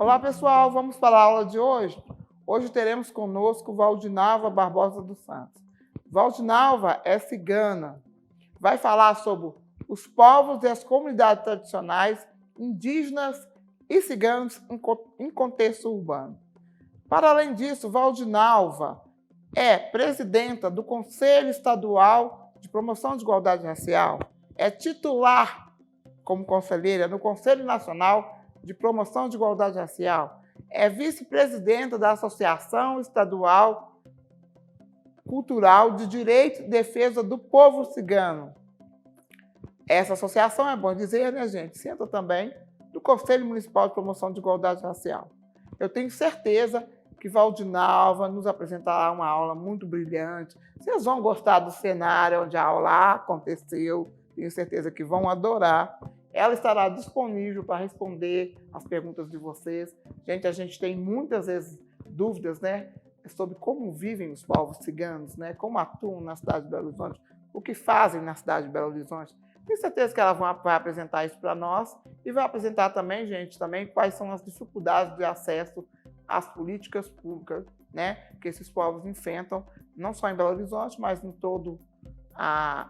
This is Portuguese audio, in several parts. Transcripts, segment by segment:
Olá, pessoal, vamos para a aula de hoje? Hoje teremos conosco Valdinalva Barbosa dos Santos. Valdinalva é cigana. Vai falar sobre os povos e as comunidades tradicionais indígenas e ciganos em contexto urbano. Para além disso, Valdinalva é presidenta do Conselho Estadual de Promoção de Igualdade Racial, é titular como conselheira no Conselho Nacional de Promoção de Igualdade Racial, é vice-presidenta da Associação Estadual Cultural de Direito e Defesa do Povo Cigano. Essa associação, é bom dizer, né, gente, senta também do Conselho Municipal de Promoção de Igualdade Racial. Eu tenho certeza que Valdinalva nos apresentará uma aula muito brilhante. Vocês vão gostar do cenário onde a aula aconteceu, tenho certeza que vão adorar. Ela estará disponível para responder as perguntas de vocês. Gente, a gente tem muitas vezes dúvidas, né, sobre como vivem os povos ciganos, né, como atuam na cidade de Belo Horizonte, o que fazem na cidade de Belo Horizonte. Tenho certeza que ela vai apresentar isso para nós e vai apresentar também, gente, também quais são as dificuldades de acesso às políticas públicas, né, que esses povos enfrentam, não só em Belo Horizonte, mas em todo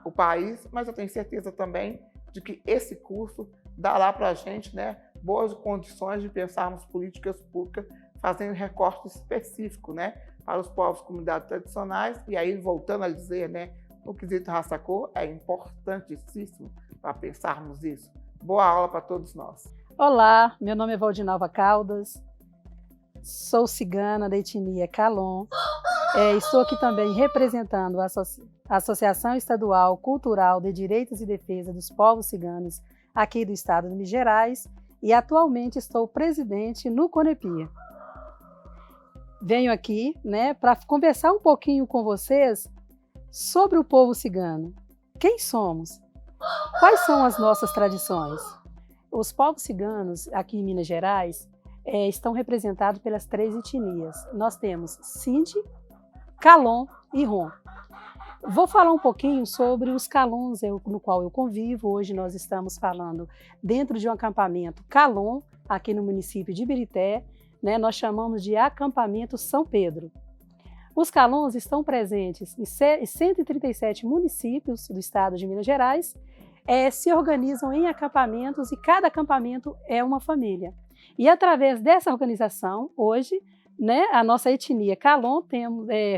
o país. Mas eu tenho certeza também de que esse curso dará para a gente, né, boas condições de pensarmos políticas públicas, fazendo recorte específico, né, para os povos e comunidades tradicionais. E aí, voltando a dizer, né, o quesito raça-cor é importantíssimo para pensarmos isso. Boa aula para todos nós. Olá, meu nome é Valdinalva Caldas, sou cigana da etnia Calon. Estou aqui também representando a Associação Estadual Cultural de Direitos e Defesa dos Povos Ciganos aqui do estado de Minas Gerais e atualmente estou presidente no CONEPIA. Venho aqui, né, para conversar um pouquinho com vocês sobre o povo cigano. Quem somos? Quais são as nossas tradições? Os povos ciganos aqui em Minas Gerais estão representados pelas 3 etnias. Nós temos Sindi, Calon e Rom. Vou falar um pouquinho sobre os Calons no qual eu convivo. Hoje nós estamos falando dentro de um acampamento Calon, aqui no município de Ibirité, né? Nós chamamos de acampamento São Pedro. Os Calons estão presentes em 137 municípios do estado de Minas Gerais, se organizam em acampamentos e cada acampamento é uma família. E através dessa organização, hoje, né, a nossa etnia Calon,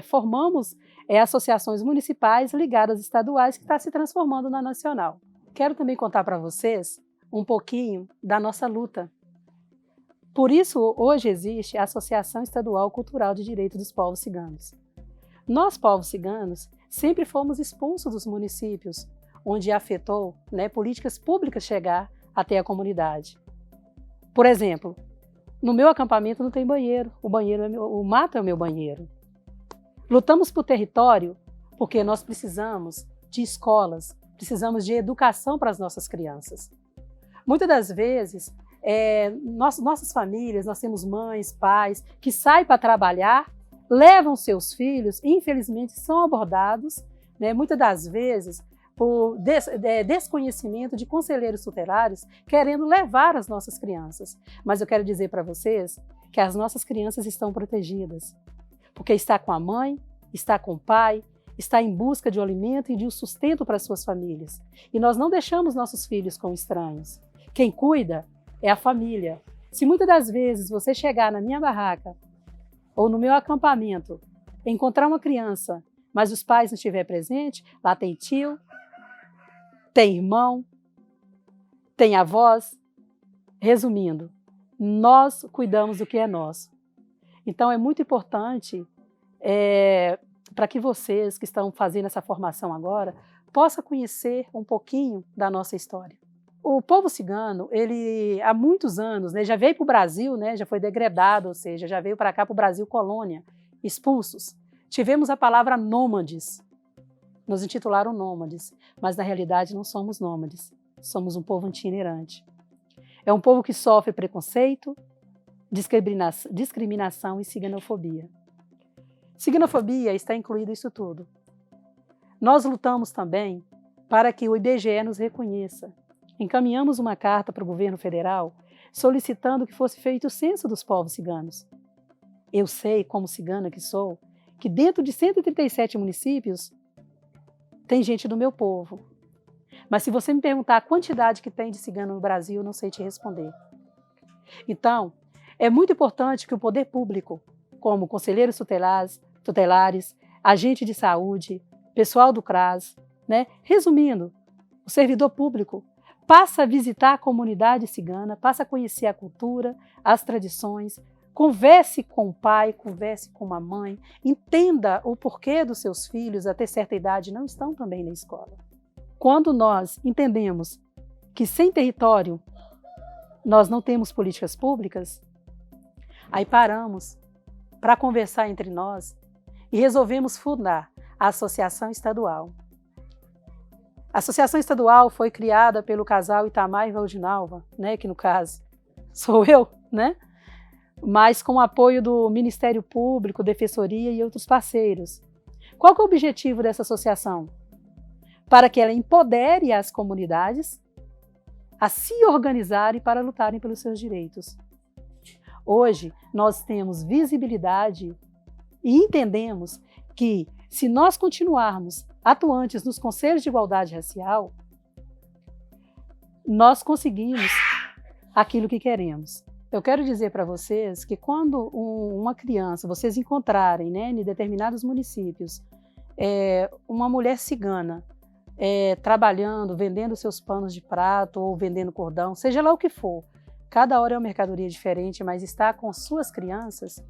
formamos associações municipais ligadas estaduais que está se transformando na nacional. Quero também contar para vocês um pouquinho da nossa luta. Por isso, hoje existe a Associação Estadual Cultural de Direitos dos Povos Ciganos. Nós, povos ciganos, sempre fomos expulsos dos municípios, onde afetou, né, políticas públicas chegar até a comunidade. Por exemplo, no meu acampamento não tem banheiro, o mato é o meu banheiro. Lutamos por território porque nós precisamos de escolas, precisamos de educação para as nossas crianças. Muitas das vezes, nossas famílias, nós temos mães, pais, que saem para trabalhar, levam seus filhos e infelizmente são abordados, né, muitas das vezes, por desconhecimento de conselheiros tutelários querendo levar as nossas crianças. Mas eu quero dizer para vocês que as nossas crianças estão protegidas, porque está com a mãe, está com o pai, está em busca de um alimento e de um sustento para suas famílias. E nós não deixamos nossos filhos com estranhos. Quem cuida é a família. Se muitas das vezes você chegar na minha barraca ou no meu acampamento, encontrar uma criança, mas os pais não estiverem presentes, lá tem tio, tem irmão, tem avós. Resumindo, nós cuidamos do que é nosso. Então é muito importante para que vocês que estão fazendo essa formação agora possam conhecer um pouquinho da nossa história. O povo cigano, ele há muitos anos, né, já veio para o Brasil, né, já foi degradado, ou seja, já veio para cá, para o Brasil colônia, expulsos. Tivemos a palavra nômades. Nos intitularam nômades, mas na realidade não somos nômades, somos um povo itinerante. É um povo que sofre preconceito, discriminação e ciganofobia. Ciganofobia está incluído isso tudo. Nós lutamos também para que o IBGE nos reconheça. Encaminhamos uma carta para o governo federal solicitando que fosse feito o censo dos povos ciganos. Eu sei, como cigana que sou, que dentro de 137 municípios tem gente do meu povo. Mas se você me perguntar a quantidade que tem de cigano no Brasil, eu não sei te responder. Então, é muito importante que o poder público, como conselheiros tutelares, agente de saúde, pessoal do CRAS, resumindo, o servidor público passa a visitar a comunidade cigana, passa a conhecer a cultura, as tradições, converse com o pai, converse com a mãe, entenda o porquê dos seus filhos até certa idade não estão também na escola. Quando nós entendemos que sem território nós não temos políticas públicas, aí paramos para conversar entre nós e resolvemos fundar a Associação Estadual. A Associação Estadual foi criada pelo casal Itamar e Valdinalva, que no caso sou eu, mas com o apoio do Ministério Público, Defensoria e outros parceiros. Qual que é o objetivo dessa associação? Para que ela empodere as comunidades a se organizarem para lutarem pelos seus direitos. Hoje, nós temos visibilidade e entendemos que, se nós continuarmos atuantes nos conselhos de igualdade racial, nós conseguimos aquilo que queremos. Eu quero dizer para vocês que quando uma criança, vocês encontrarem em determinados municípios, uma mulher cigana trabalhando, vendendo seus panos de prato ou vendendo cordão, seja lá o que for, cada hora é uma mercadoria diferente, mas está com suas crianças,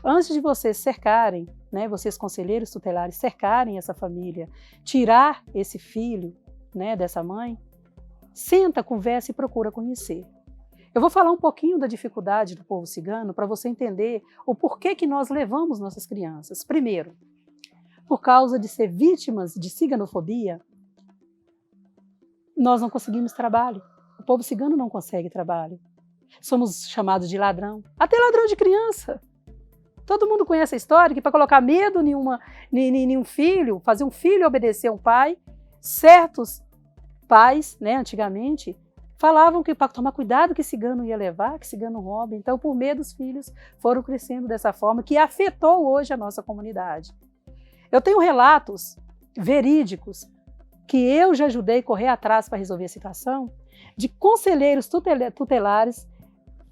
antes de vocês cercarem, vocês conselheiros tutelares cercarem essa família, tirar esse filho dessa mãe, senta, conversa e procura conhecer. Eu vou falar um pouquinho da dificuldade do povo cigano para você entender o porquê que nós levamos nossas crianças. Primeiro, por causa de ser vítimas de ciganofobia, nós não conseguimos trabalho. O povo cigano não consegue trabalho. Somos chamados de ladrão. Até ladrão de criança. Todo mundo conhece a história que para colocar medo em um filho, fazer um filho obedecer a um pai, certos pais, antigamente, falavam que para tomar cuidado que cigano ia levar, que cigano rouba. Então, por medo, os filhos foram crescendo dessa forma que afetou hoje a nossa comunidade. Eu tenho relatos verídicos que eu já ajudei a correr atrás para resolver a situação de conselheiros tutelares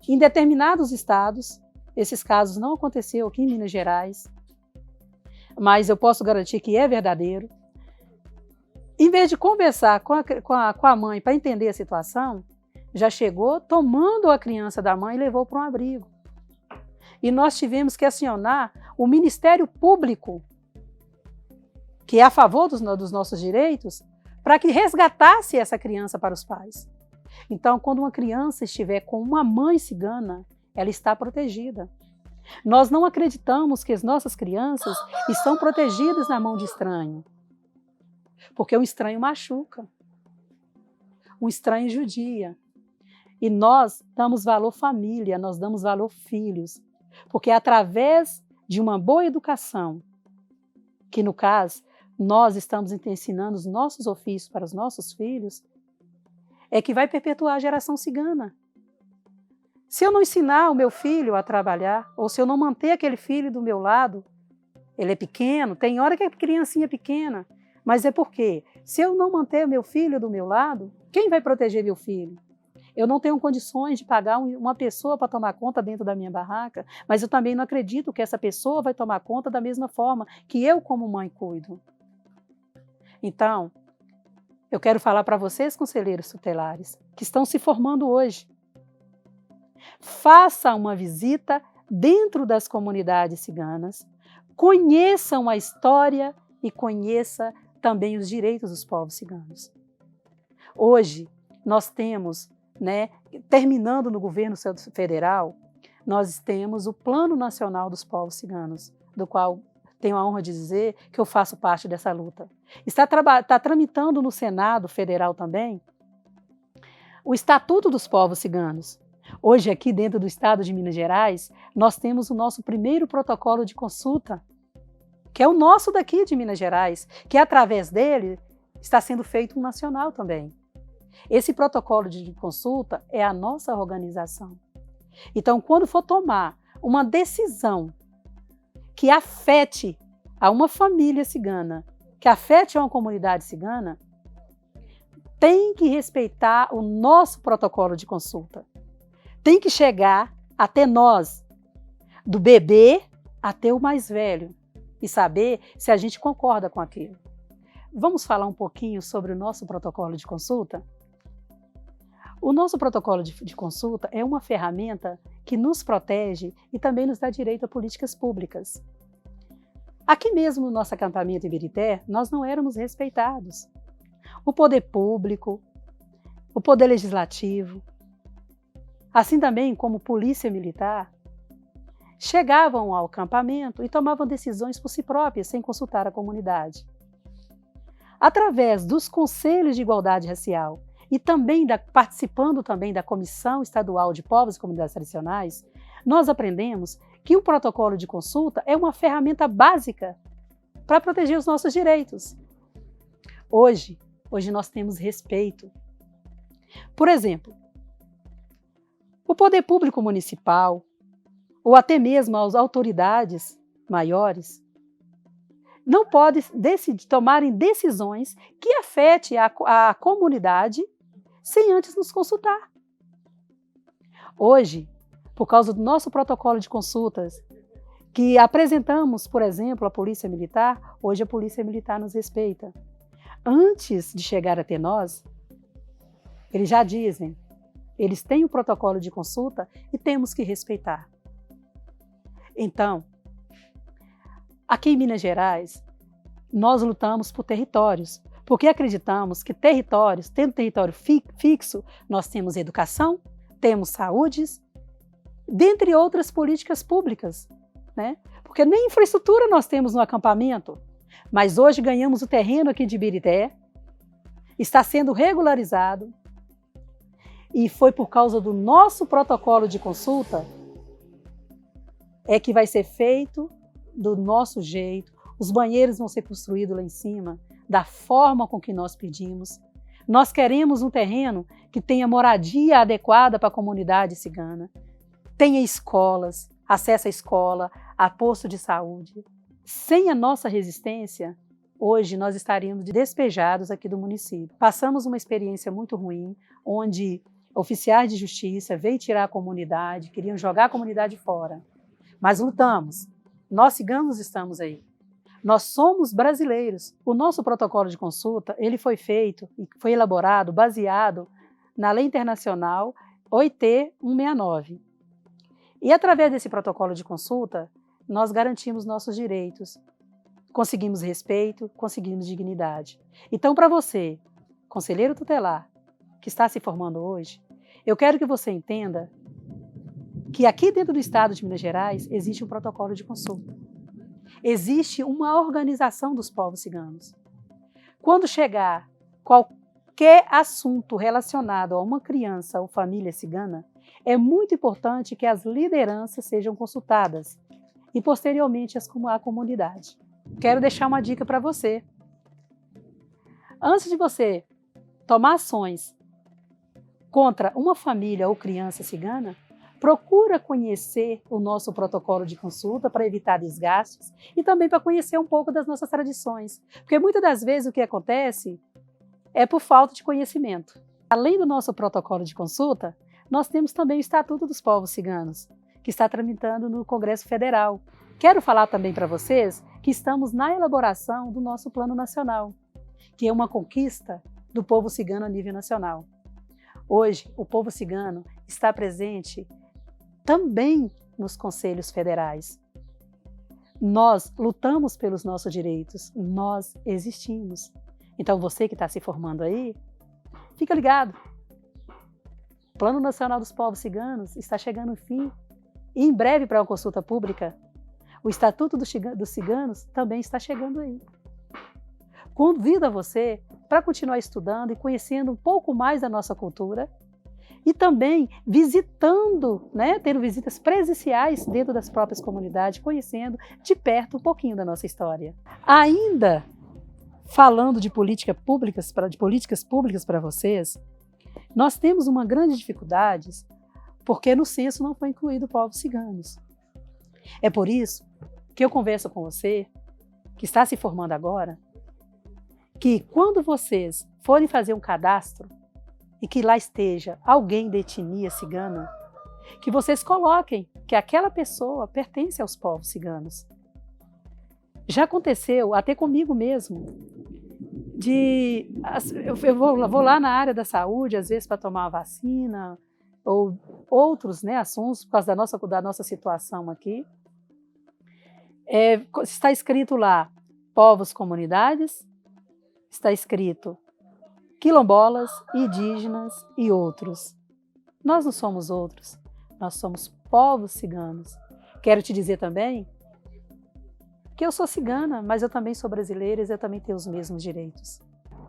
em determinados estados. Esses casos não aconteceram aqui em Minas Gerais, mas eu posso garantir que é verdadeiro. Em vez de conversar com a mãe para entender a situação, já chegou tomando a criança da mãe e levou para um abrigo. E nós tivemos que acionar o Ministério Público, que é a favor dos nossos direitos, para que resgatasse essa criança para os pais. Então, quando uma criança estiver com uma mãe cigana, ela está protegida. Nós não acreditamos que as nossas crianças estão protegidas na mão de estranho. Porque um estranho machuca, um estranho judia. E nós damos valor família, nós damos valor filhos. Porque é através de uma boa educação, que no caso, nós estamos ensinando os nossos ofícios para os nossos filhos, é que vai perpetuar a geração cigana. Se eu não ensinar o meu filho a trabalhar, ou se eu não manter aquele filho do meu lado, ele é pequeno, tem hora que a criancinha é pequena, mas é porque, se eu não manter meu filho do meu lado, quem vai proteger meu filho? Eu não tenho condições de pagar uma pessoa para tomar conta dentro da minha barraca, mas eu também não acredito que essa pessoa vai tomar conta da mesma forma que eu, como mãe, cuido. Então, eu quero falar para vocês, conselheiros tutelares, que estão se formando hoje. Faça uma visita dentro das comunidades ciganas, conheçam a história e conheça também os direitos dos povos ciganos. Hoje, nós temos, terminando no governo federal, nós temos o Plano Nacional dos Povos Ciganos, do qual tenho a honra de dizer que eu faço parte dessa luta. Está tramitando no Senado Federal também o Estatuto dos Povos Ciganos. Hoje, aqui dentro do estado de Minas Gerais, nós temos o nosso primeiro protocolo de consulta, que é o nosso daqui de Minas Gerais, que através dele está sendo feito um nacional também. Esse protocolo de consulta é a nossa organização. Então, quando for tomar uma decisão que afete a uma família cigana, que afete a uma comunidade cigana, tem que respeitar o nosso protocolo de consulta. Tem que chegar até nós, do bebê até o mais velho, e saber se a gente concorda com aquilo. Vamos falar um pouquinho sobre o nosso protocolo de consulta? O nosso protocolo de consulta é uma ferramenta que nos protege e também nos dá direito a políticas públicas. Aqui mesmo no nosso acampamento em Ibirité, nós não éramos respeitados. O poder público, o poder legislativo, assim também como polícia militar, chegavam ao acampamento e tomavam decisões por si próprias, sem consultar a comunidade. Através dos conselhos de igualdade racial e também participando também da Comissão Estadual de Povos e Comunidades Tradicionais, nós aprendemos que o protocolo de consulta é uma ferramenta básica para proteger os nossos direitos. Hoje nós temos respeito. Por exemplo, o poder público municipal, ou até mesmo as autoridades maiores, não podem tomarem decisões que afetem a comunidade sem antes nos consultar. Hoje, por causa do nosso protocolo de consultas, que apresentamos, por exemplo, à Polícia Militar, hoje a Polícia Militar nos respeita. Antes de chegar até nós, eles já dizem, eles têm o protocolo de consulta e temos que respeitar. Então, aqui em Minas Gerais, nós lutamos por territórios, porque acreditamos que territórios, tendo território fixo, nós temos educação, temos saúde, dentre outras políticas públicas, né? Porque nem infraestrutura nós temos no acampamento, mas hoje ganhamos o terreno aqui de Ibirité, está sendo regularizado, e foi por causa do nosso protocolo de consulta é que vai ser feito do nosso jeito, os banheiros vão ser construídos lá em cima, da forma com que nós pedimos. Nós queremos um terreno que tenha moradia adequada para a comunidade cigana, tenha escolas, acesso à escola, a posto de saúde. Sem a nossa resistência, hoje nós estaríamos despejados aqui do município. Passamos uma experiência muito ruim, onde oficiais de justiça veio tirar a comunidade, queriam jogar a comunidade fora. Mas lutamos. Nós ciganos estamos aí. Nós somos brasileiros. O nosso protocolo de consulta, ele foi feito e foi elaborado baseado na Lei Internacional OIT 169. E através desse protocolo de consulta, nós garantimos nossos direitos, conseguimos respeito, conseguimos dignidade. Então, para você, conselheiro tutelar, que está se formando hoje, eu quero que você entenda que aqui dentro do estado de Minas Gerais existe um protocolo de consulta. Existe uma organização dos povos ciganos. Quando chegar qualquer assunto relacionado a uma criança ou família cigana, é muito importante que as lideranças sejam consultadas e, posteriormente, a comunidade. Quero deixar uma dica para você. Antes de você tomar ações contra uma família ou criança cigana, procura conhecer o nosso protocolo de consulta para evitar desgastes e também para conhecer um pouco das nossas tradições. Porque muitas das vezes o que acontece é por falta de conhecimento. Além do nosso protocolo de consulta, nós temos também o Estatuto dos Povos Ciganos, que está tramitando no Congresso Federal. Quero falar também para vocês que estamos na elaboração do nosso Plano Nacional, que é uma conquista do povo cigano a nível nacional. Hoje, o povo cigano está presente também nos conselhos federais. Nós lutamos pelos nossos direitos, nós existimos. Então, você que está se formando aí, fica ligado. O Plano Nacional dos Povos Ciganos está chegando ao fim e em breve para uma consulta pública. O Estatuto dos Ciganos também está chegando aí. Convido a você para continuar estudando e conhecendo um pouco mais da nossa cultura e também visitando, tendo visitas presenciais dentro das próprias comunidades, conhecendo de perto um pouquinho da nossa história. Ainda falando de políticas públicas para vocês, Nós temos uma grande dificuldade porque no censo não foi incluído povos ciganos. É por isso que eu converso com você, que está se formando agora, que quando vocês forem fazer um cadastro e que lá esteja alguém da etnia cigana, que vocês coloquem que aquela pessoa pertence aos povos ciganos. Já aconteceu, até comigo mesmo, eu vou lá na área da saúde, às vezes para tomar uma vacina, ou outros, né, assuntos, por causa da nossa situação aqui. Está escrito lá, povos, comunidades, está escrito quilombolas, indígenas e outros. Nós não somos outros, nós somos povos ciganos. Quero te dizer também que eu sou cigana, mas eu também sou brasileira e eu também tenho os mesmos direitos.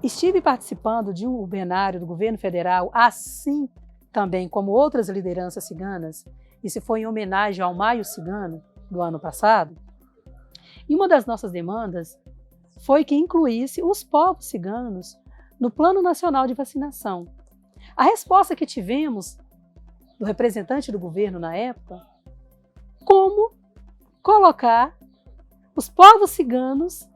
Estive participando de um webinário do governo federal, assim também como outras lideranças ciganas, isso foi em homenagem ao Maio Cigano do ano passado, e uma das nossas demandas foi que incluísse os povos ciganos no Plano Nacional de Vacinação. A resposta que tivemos do representante do governo na época, como colocar os povos ciganos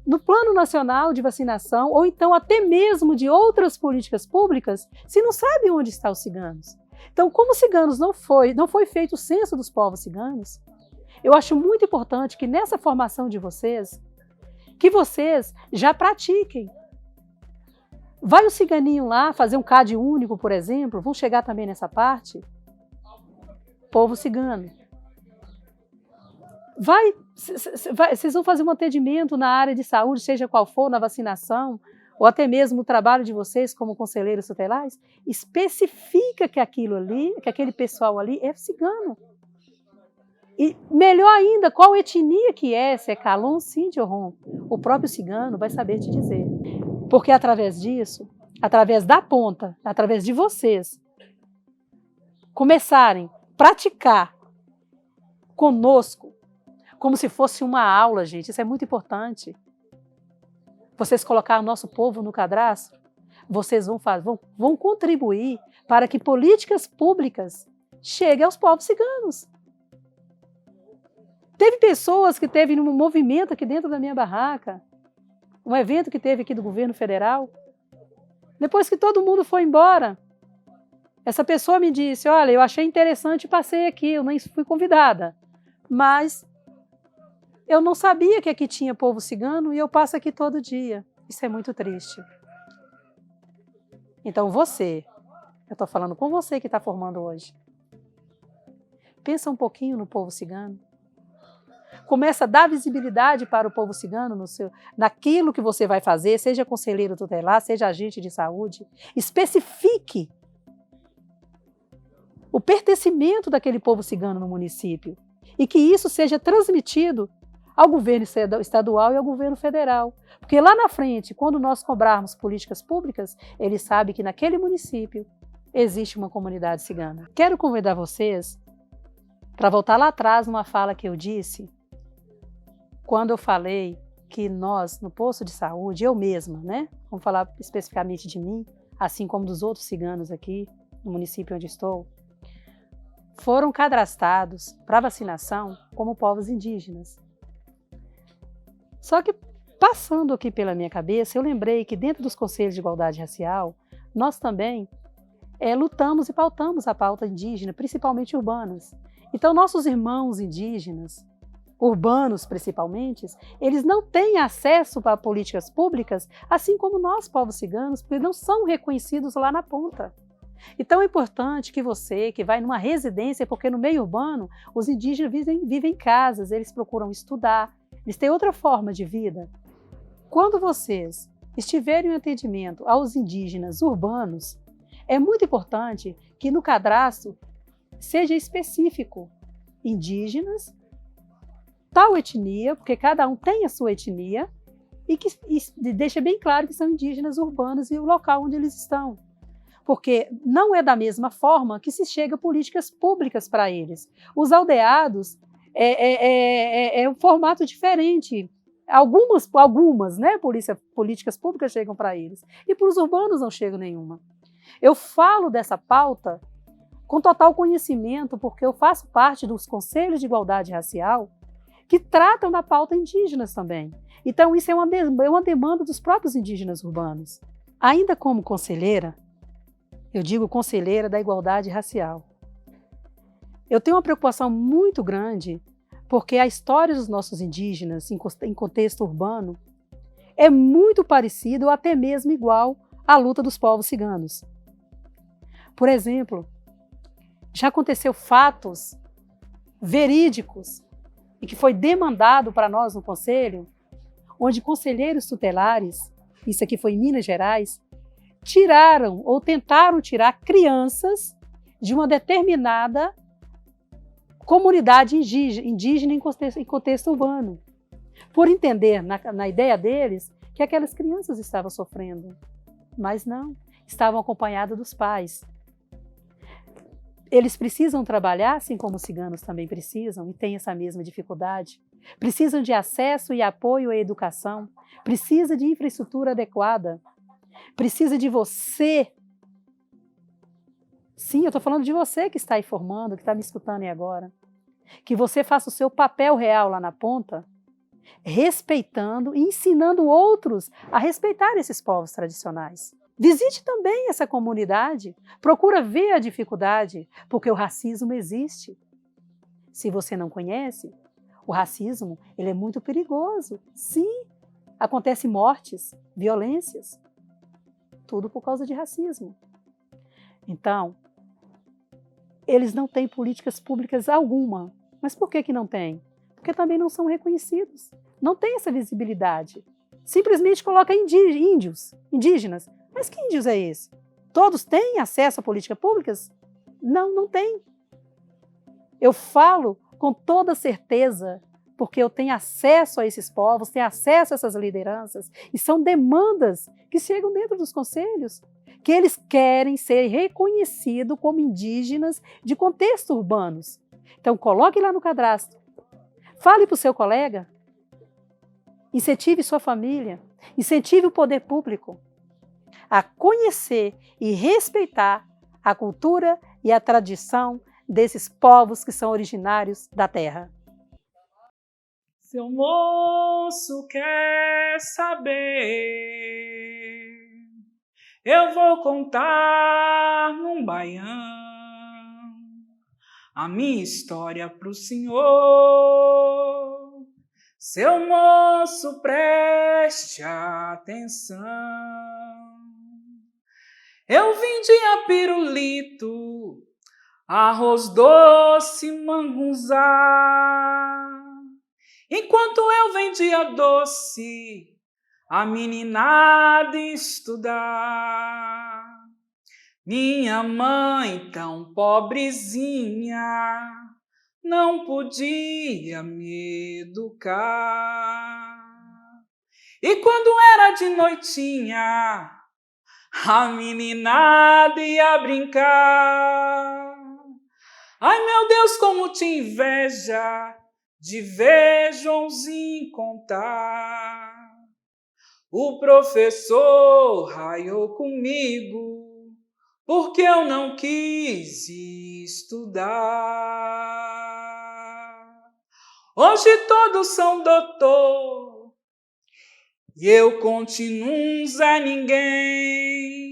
no Plano Nacional de Vacinação, ou então até mesmo de outras políticas públicas, se não sabe onde estão os ciganos. Então, como ciganos não foi feito o censo dos povos ciganos, eu acho muito importante que nessa formação de vocês, que vocês já pratiquem. Vai o ciganinho lá fazer um CAD único, por exemplo, vão chegar também nessa parte, povo cigano. Vocês vão fazer um atendimento na área de saúde, seja qual for, na vacinação, ou até mesmo o trabalho de vocês como conselheiros tutelares, especifica que aquilo ali, que aquele pessoal ali é cigano. E melhor ainda, qual etnia que é, se é Calon, Sindi ou Rom, o próprio cigano vai saber te dizer. Porque através disso, através da ponta, através de vocês, começarem a praticar conosco, como se fosse uma aula, gente, isso é muito importante. Vocês colocarem o nosso povo no cadastro, vocês vão contribuir para que políticas públicas cheguem aos povos ciganos. Teve pessoas que teve um movimento aqui dentro da minha barraca, um evento que teve aqui do governo federal. Depois que todo mundo foi embora, essa pessoa me disse, olha, eu achei interessante e passei aqui, eu nem fui convidada, mas eu não sabia que aqui tinha povo cigano e eu passo aqui todo dia. Isso é muito triste. Então eu estou falando com você que está formando hoje. Pensa um pouquinho no povo cigano. Começa a dar visibilidade para o povo cigano naquilo que você vai fazer, seja conselheiro tutelar, seja agente de saúde. Especifique o pertencimento daquele povo cigano no município e que isso seja transmitido ao governo estadual e ao governo federal. Porque lá na frente, quando nós cobrarmos políticas públicas, eles sabem que naquele município existe uma comunidade cigana. Quero convidar vocês para voltar lá atrás numa fala que eu disse, quando eu falei que nós, no posto de saúde, eu mesma, né? Vamos falar especificamente de mim, assim como dos outros ciganos aqui, no município onde estou, foram cadastrados para vacinação como povos indígenas. Só que, passando aqui pela minha cabeça, eu lembrei que dentro dos Conselhos de Igualdade Racial, nós também lutamos e pautamos a pauta indígena, principalmente urbanas. Então, nossos irmãos indígenas, urbanos principalmente, eles não têm acesso a políticas públicas, assim como nós, povos ciganos, porque não são reconhecidos lá na ponta. Então é importante que você, que vai numa residência, porque no meio urbano, os indígenas vivem em casas, eles procuram estudar, eles têm outra forma de vida. Quando vocês estiverem em atendimento aos indígenas urbanos, é muito importante que no cadastro seja específico indígenas, tal etnia, porque cada um tem a sua etnia, e que deixa bem claro que são indígenas urbanos e o local onde eles estão. Porque não é da mesma forma que se chega a políticas públicas para eles. Os aldeados é um formato diferente. Algumas né, políticas públicas chegam para eles. E para os urbanos não chega nenhuma. Eu falo dessa pauta com total conhecimento, porque eu faço parte dos Conselhos de Igualdade Racial que tratam da pauta indígenas também. Então, isso é uma demanda dos próprios indígenas urbanos. Ainda como conselheira, eu digo conselheira da igualdade racial, eu tenho uma preocupação muito grande porque a história dos nossos indígenas em contexto urbano é muito parecida ou até mesmo igual à luta dos povos ciganos. Por exemplo, já aconteceu fatos verídicos e que foi demandado para nós no Conselho, onde conselheiros tutelares, isso aqui foi em Minas Gerais, tiraram ou tentaram tirar crianças de uma determinada comunidade indígena em contexto urbano, por entender, na ideia deles, que aquelas crianças estavam sofrendo, mas não, estavam acompanhadas dos pais. Eles precisam trabalhar, assim como os ciganos também precisam, e têm essa mesma dificuldade. Precisam de acesso e apoio à educação, precisa de infraestrutura adequada, precisa de você. Sim, eu estou falando de você que está aí formando, que está me escutando aí agora. Que você faça o seu papel real lá na ponta, respeitando e ensinando outros a respeitar esses povos tradicionais. Visite também essa comunidade, procura ver a dificuldade, porque o racismo existe. Se você não conhece, o racismo ele é muito perigoso. Sim, acontecem mortes, violências, tudo por causa de racismo. Então, eles não têm políticas públicas alguma. Mas por que não têm? Porque também não são reconhecidos. Não tem essa visibilidade. Simplesmente coloca índios, indígenas. Mas que índios é esse? Todos têm acesso a políticas públicas? Não, não tem. Eu falo com toda certeza, porque eu tenho acesso a esses povos, tenho acesso a essas lideranças, e são demandas que chegam dentro dos conselhos, que eles querem ser reconhecidos como indígenas de contextos urbanos. Então, coloque lá no cadastro, fale para o seu colega, incentive sua família, incentive o poder público a conhecer e respeitar a cultura e a tradição desses povos que são originários da terra. Seu moço quer saber, eu vou contar num baião a minha história pro senhor. Seu moço, preste atenção. Eu vendia pirulito, arroz doce, mangunzá. Enquanto eu vendia doce, a meninada estudar. Minha mãe, tão pobrezinha, não podia me educar. E quando era de noitinha, a meninada ia brincar. Ai, meu Deus, como te inveja de ver Joãozinho contar. O professor raiou comigo, porque eu não quis estudar. Hoje todos são doutor, e eu continuo um Zé Ninguém.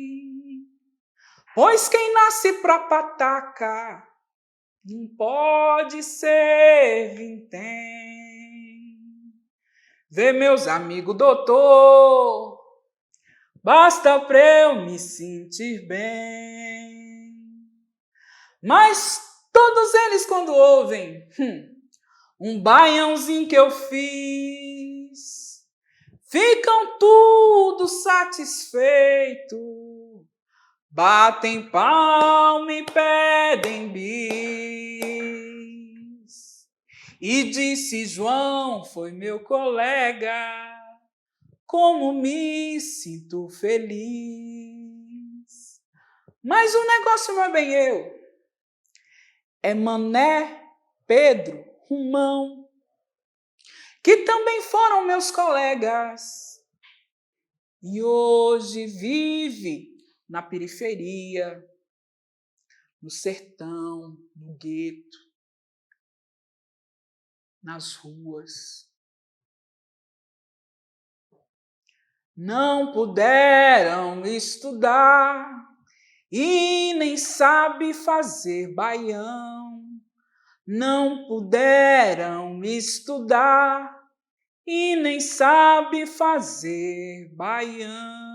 Pois quem nasce pra pataca não pode ser vintém. Vê meus amigos doutor, basta pra eu me sentir bem. Mas todos eles quando ouvem um baiãozinho que eu fiz, ficam tudo satisfeito, batem palma e pedem bis. E disse João, foi meu colega, como me sinto feliz. Mas o negócio não é bem eu, é Mané, Pedro, Romão, que também foram meus colegas. E hoje vive na periferia, no sertão, no gueto, nas ruas. Não puderam estudar e nem sabe fazer baião. Não puderam estudar e nem sabe fazer baião.